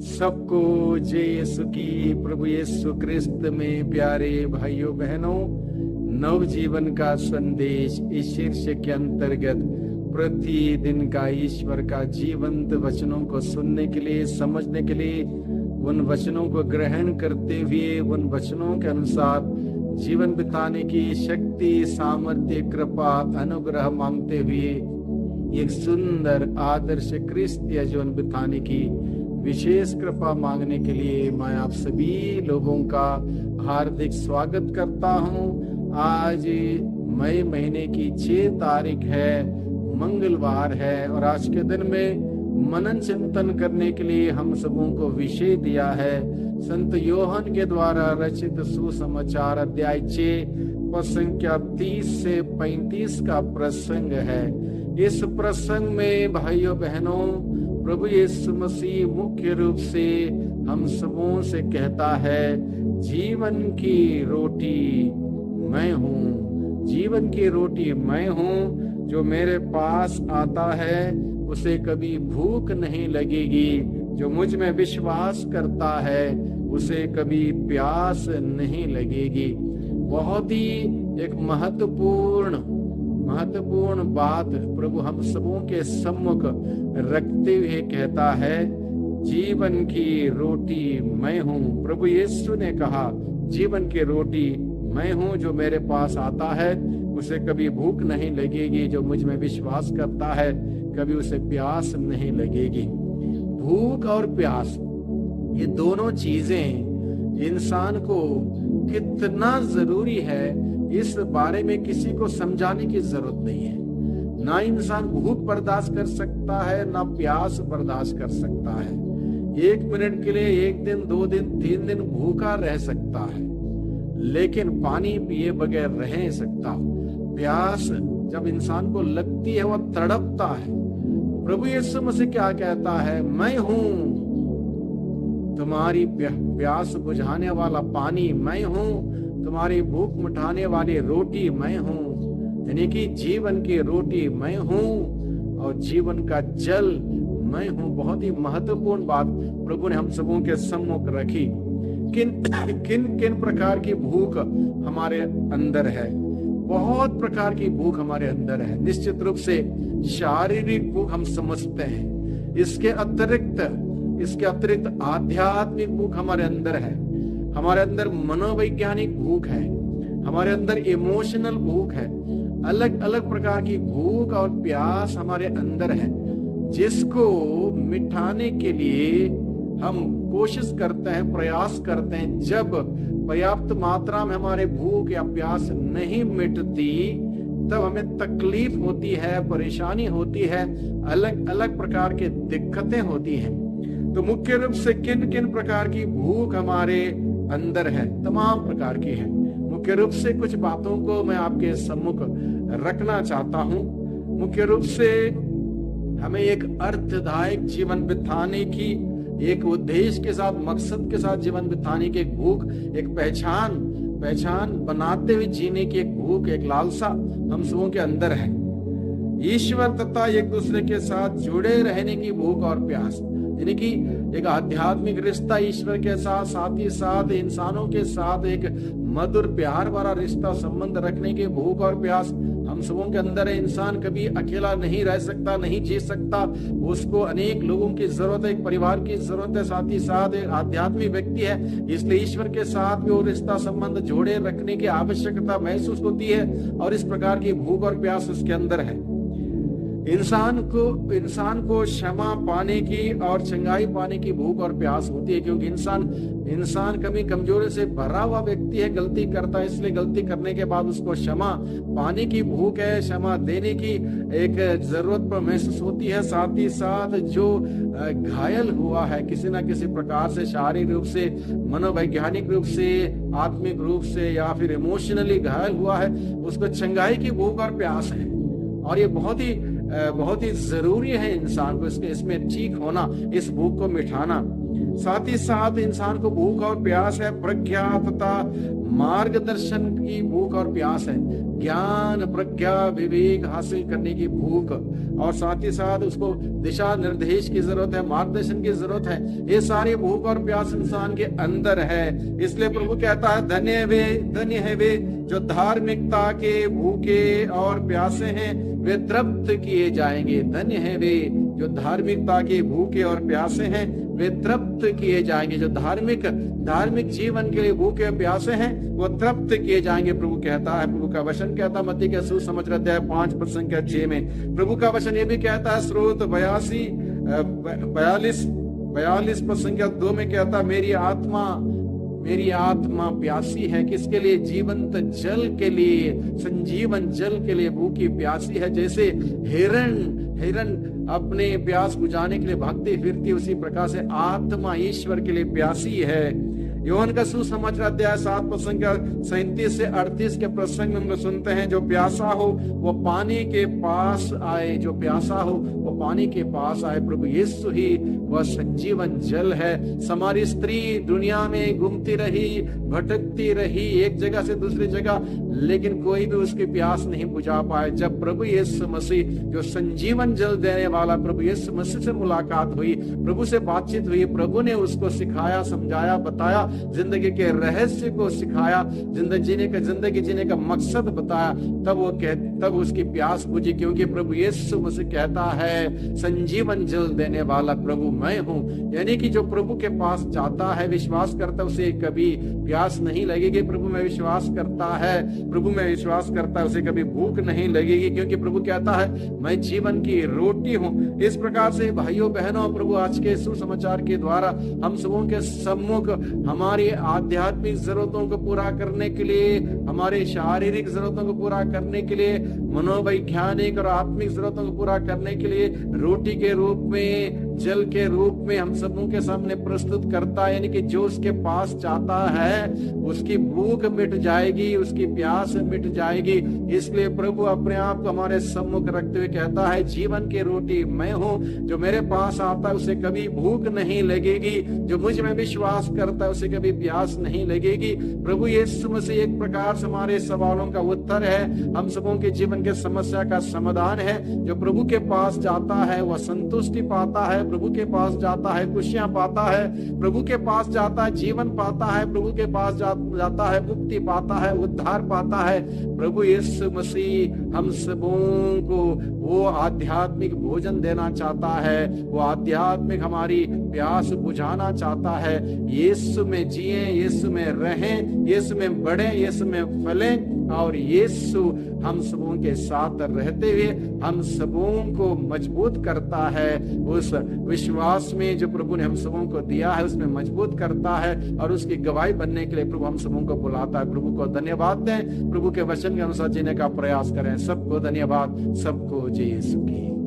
सबको जय यीशु की। प्रभु यीशु क्रिस्त में प्यारे भाइयों बहनों, नव जीवन का संदेश इस शीर्षक के अंतर्गत प्रतिदिन का ईश्वर का जीवंत वचनों को सुनने के लिए, समझने के लिए, उन वचनों को ग्रहण करते हुए उन वचनों के अनुसार जीवन बिताने की शक्ति, सामर्थ्य, कृपा, अनुग्रह मांगते हुए एक सुंदर आदर्श क्रिस्तीय जीवन बिताने की विशेष कृपा मांगने के लिए मैं आप सभी लोगों का हार्दिक स्वागत करता हूं। आज मई महीने की 6 तारीख है, मंगलवार है, और आज के दिन में मनन चिंतन करने के लिए हम सबों को विषय दिया है संत योहन के द्वारा रचित सुसमाचार अध्याय 6 पद संख्या 30 से 35 का प्रसंग है। इस प्रसंग में भाइयों बहनों, प्रभु यीशु मसीह मुख्य रूप से हम सबों से कहता है, जीवन की रोटी मैं हूँ, जीवन की रोटी मैं हूँ। जो मेरे पास आता है उसे कभी भूख नहीं लगेगी, जो मुझ में विश्वास करता है उसे कभी प्यास नहीं लगेगी। बहुत ही एक महत्वपूर्ण बात प्रभु हम सबों के सम्मुख रखते हुए कहता है, जीवन की रोटी मैं हूँ। प्रभु यीशु ने कहा, जीवन की रोटी मैं हूँ, जो मेरे पास आता है उसे कभी भूख नहीं लगेगी, जो मुझ में विश्वास करता है कभी उसे प्यास नहीं लगेगी। भूख और प्यास, ये दोनों चीजें इंसान को कितना जरूरी है, इस बारे में किसी को समझाने की जरूरत नहीं है। ना इंसान भूख बर्दाश्त कर सकता है, ना प्यास बर्दाश्त कर सकता है। 1 मिनट के लिए 1 दिन, 2 दिन, 3 दिन भूखा रह सकता है, लेकिन पानी पिए बगैर रह नहीं सकता। प्यास जब इंसान को लगती है वह तड़पता है। प्रभु यीशु मसीह क्या कहता है, मैं हूं तुम्हारी प्यास बुझाने वाला पानी, मैं हूं तुम्हारी भूख मिटाने वाली रोटी, मैं हूं। यानी कि जीवन की रोटी मैं हूं और जीवन का जल मैं हूं। बहुत ही महत्वपूर्ण बात प्रभु ने हम सबों के सम्मुख रखी। किन प्रकार की भूख हमारे अंदर है? बहुत प्रकार की भूख हमारे अंदर है। निश्चित रूप से शारीरिक भूख हम समझते हैं, इसके अतिरिक्त आध्यात्मिक भूख हमारे अंदर है। हमारे अंदर मनोवैज्ञानिक भूख है, हमारे अंदर इमोशनल भूख है। अलग अलग प्रकार की भूख और प्यास हमारे अंदर है, जिसको मिटाने के लिए हम कोशिश करते हैं, प्रयास करते हैं। जब पर्याप्त मात्रा में हमारे भूख या प्यास नहीं मिटती, तब हमें तकलीफ होती है, परेशानी होती है, अलग अलग प्रकार के दिक्कतें होती हैं। तो मुख्य रूप से किन प्रकार की भूख हमारे अंदर है? तमाम प्रकार की है। मुख्य रूप से कुछ बातों को मैं आपके सम्मुख रखना चाहता हूं। मुख्य रूप से हमें एक अर्थदायक जीवन बिताने की, एक उद्देश्य के साथ, मकसद के साथ जीवन बिताने की एक भूख, एक पहचान बनाते हुए जीने की एक भूख, एक लालसा हम सबों के अंदर है। ईश्वर तथा एक दूसरे के साथ जुड़े रहने की भूख और प्यास, यानी कि एक आध्यात्मिक रिश्ता ईश्वर के साथ, साथ ही साथ इंसानों के साथ एक मधुर प्यार वाला रिश्ता, संबंध रखने की भूख और प्यास हम सबों के अंदर है। इंसान कभी अकेला नहीं रह सकता, नहीं जी सकता। उसको अनेक लोगों की जरूरत है, एक परिवार की जरूरत है, साथ ही साथ एक आध्यात्मिक व्यक्ति है, इसलिए ईश्वर के साथ भी वो रिश्ता, संबंध जोड़े रखने की आवश्यकता महसूस होती है, और इस प्रकार की भूख और प्यास उसके अंदर है। इंसान को क्षमा पाने की और चंगाई पाने की भूख और प्यास होती है, क्योंकि इंसान कभी कमजोरी से भरा हुआ व्यक्ति है, गलती करता है, इसलिए गलती करने के बाद उसको क्षमा पाने की भूख है, क्षमा देने की एक जरूरत पर महसूस होती है। साथ ही साथ जो घायल हुआ है किसी ना किसी प्रकार से, शारीरिक रूप से, मनोवैज्ञानिक रूप से, आत्मिक रूप से, या फिर इमोशनली घायल हुआ है, उसको चंगाई की भूख और प्यास है। और ये बहुत ही जरूरी है इंसान को इसमें ठीक होना, इस भूख को मिटाना। साथ ही साथ इंसान को भूख और प्यास है प्रज्ञा तथा मार्गदर्शन की भूख और प्यास है। ज्ञान, प्रज्ञा, विवेक हासिल करने की भूख, और साथ ही साथ उसको दिशा निर्देश की जरूरत है, मार्गदर्शन की जरूरत है। ये सारी भूख और प्यास इंसान के अंदर है। इसलिए प्रभु कहता है धन्य है वे जो धार्मिकता के भूखे और प्यासे हैं, वे तृप्त किए जाएंगे। धन्य है वे जो धार्मिकता के भूखे और प्यासे हैं, वे तृप्त किए जाएंगे। जो धार्मिक जीवन के लिए भूखे प्यासे हैं, वो तृप्त किए जाएंगे। प्रभु कहता है, प्रभु का वचन कहता है मत्ती के सुसमाचार अध्याय 5:6 में, प्रभु का वचन ये भी कहता है, स्रोत 42:2 में कहता, मेरी आत्मा प्यासी है। किसके लिए? जीवंत जल के लिए, संजीवन जल के लिए भूखी प्यासी है। जैसे हिरण अपने प्यास बुझाने के लिए भागती फिरती, उसी प्रकार से आत्मा ईश्वर के लिए प्यासी है। योहन का सुसमाचार अध्याय 7:37 से 38 के प्रसंग में हम लोग सुनते हैं, जो प्यासा हो वो पानी के पास आए, जो प्यासा हो वो पानी के पास आए। प्रभु यीशु ही वह संजीवन जल है। समारी स्त्री दुनिया में घूमती रही, भटकती रही एक जगह से दूसरी जगह, लेकिन कोई भी उसकी प्यास नहीं बुझा पाए। जब प्रभु यीशु मसीह जो संजीवन जल देने वाला प्रभु यीशु मसीह से मुलाकात हुई, प्रभु से बातचीत हुई, प्रभु ने उसको सिखाया, समझाया, बताया, जिंदगी के रहस्य को सिखाया, जिंदगी जीने का मकसद बताया, तब उसकी प्यास बुझी। क्योंकि प्रभु यीशु मसीह कहता है, संजीवन जल देने वाला प्रभु मैं हूँ। यानी कि जो प्रभु के पास जाता है, विश्वास करता है, उसे कभी प्यास नहीं लगेगी। प्रभु में विश्वास करता है, उसे कभी भूख नहीं लगेगी, क्योंकि प्रभु कहता है मैं जीवन की रोटी हूँ। इस प्रकार से भाइयों बहनों, प्रभु आज के सुसमाचार के द्वारा हम सबों के सम्मुख हमारी आध्यात्मिक जरूरतों को पूरा करने के लिए, हमारे शारीरिक जरूरतों को पूरा करने के लिए, मनोवैज्ञानिक और आत्मिक जरूरतों को पूरा करने के लिए रोटी के रूप में, जल के रूप में हम सबों के सामने प्रस्तुत करता है। यानी कि जो उसके पास जाता है उसकी भूख मिट जाएगी, उसकी प्यास मिट जाएगी। इसलिए प्रभु अपने आप को हमारे सम्मुख रखते हुए कहता है, जीवन की रोटी मैं हूँ। जो मेरे पास आता है उसे कभी भूख नहीं लगेगी, जो मुझ में विश्वास करता है उसे कभी प्यास नहीं लगेगी। प्रभु यीशु मसीह एक प्रकार से हमारे सवालों का उत्तर है, हम सबों के जीवन के समस्या का समाधान है। जो प्रभु के पास जाता है वह संतुष्टि पाता है, प्रभु के पास जाता है खुशियां पाता है, प्रभु के पास जाता है जीवन पाता है, प्रभु के पास जाता है मुक्ति पाता है, उद्धार पाता है। प्रभु यीशु मसीह हम सबों को वो आध्यात्मिक भोजन देना चाहता है, वो आध्यात्मिक हमारी प्यास बुझाना चाहता है। यीशु में जिए, यीशु में रहें, यीशु में बढ़े, यीशु में फलें, और यीशु हम सबों के साथ रहते हुए हम सबों को मजबूत करता है। उस विश्वास में जो प्रभु ने हम सबों को दिया है उसमें मजबूत करता है, और उसकी गवाही बनने के लिए प्रभु हम सबों को बुलाता है। प्रभु को धन्यवाद दें, प्रभु के वचन के अनुसार जीने का प्रयास करें। सबको धन्यवाद, सबको जय यीशु की।